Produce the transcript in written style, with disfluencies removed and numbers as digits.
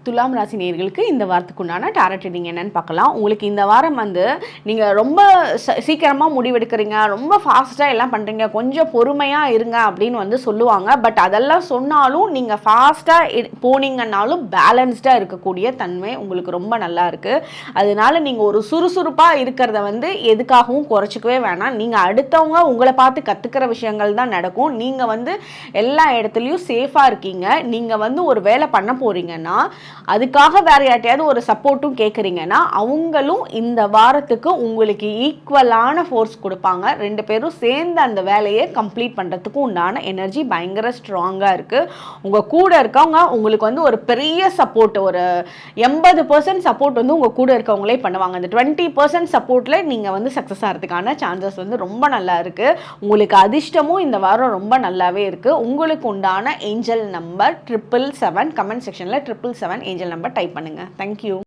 துலாம் ராசி நேயர்களுக்கு இந்த வாரத்துக்குண்டான டாரட் ரீடிங் என்னன்னு பார்க்கலாம். உங்களுக்கு இந்த வாரம் வந்து நீங்கள் ரொம்ப சீக்கிரமாக முடிவெடுக்கிறீங்க, ரொம்ப ஃபாஸ்ட்டாக எல்லாம் பண்ணுறீங்க, கொஞ்சம் பொறுமையாக இருங்க அப்படின்னு வந்து சொல்லுவாங்க. பட் அதெல்லாம் சொன்னாலும் நீங்கள் ஃபாஸ்ட்டாக போனீங்கன்னாலும் பேலன்ஸ்டாக இருக்கக்கூடிய தன்மை உங்களுக்கு ரொம்ப நல்லா இருக்குது. அதனால நீங்கள் ஒரு சுறுசுறுப்பாக இருக்கிறத வந்து எதுக்காகவும் குறைச்சிக்கவே வேணாம். நீங்கள் அடுத்தவங்க உங்களை பார்த்து கற்றுக்கிற விஷயங்கள் தான் நடக்கும். நீங்கள் வந்து எல்லா இடத்துலையும் சேஃபாக இருக்கீங்க. நீங்கள் வந்து ஒரு வேலை பண்ண போகிறீங்கன்னா அதுக்காக வேற யார்ட்டையாவது ஒரு சப்போர்ட்டும் கேட்குறீங்கன்னா அவங்களும் இந்த வாரத்துக்கு உங்களுக்கு ஈக்குவலான ஃபோர்ஸ் கொடுப்பாங்க. 2 பேரும் சேர்ந்து அந்த வேலையை கம்ப்ளீட் பண்ணுறதுக்கு உண்டான எனர்ஜி பயங்கர ஸ்ட்ராங்காக இருக்குது. உங்கள் கூட இருக்கவங்க உங்களுக்கு வந்து ஒரு பெரிய சப்போர்ட், ஒரு 80% சப்போர்ட் வந்து உங்கள் கூட இருக்கவங்களே பண்ணுவாங்க. அந்த 20% சப்போர்ட்டில் நீங்கள் வந்து சக்ஸஸ் ஆகிறதுக்கான சான்சஸ் வந்து ரொம்ப நல்லா இருக்குது. உங்களுக்கு அதிர்ஷ்டமும் இந்த வாரம் ரொம்ப நல்லாவே இருக்குது. உங்களுக்கு உண்டான ஏஞ்சல் நம்பர் 777. கமெண்ட் செக்ஷனில் 777 ஏஞ்சல் நம்பர் டைப் பண்ணுங்கள். தேங்க்யூ.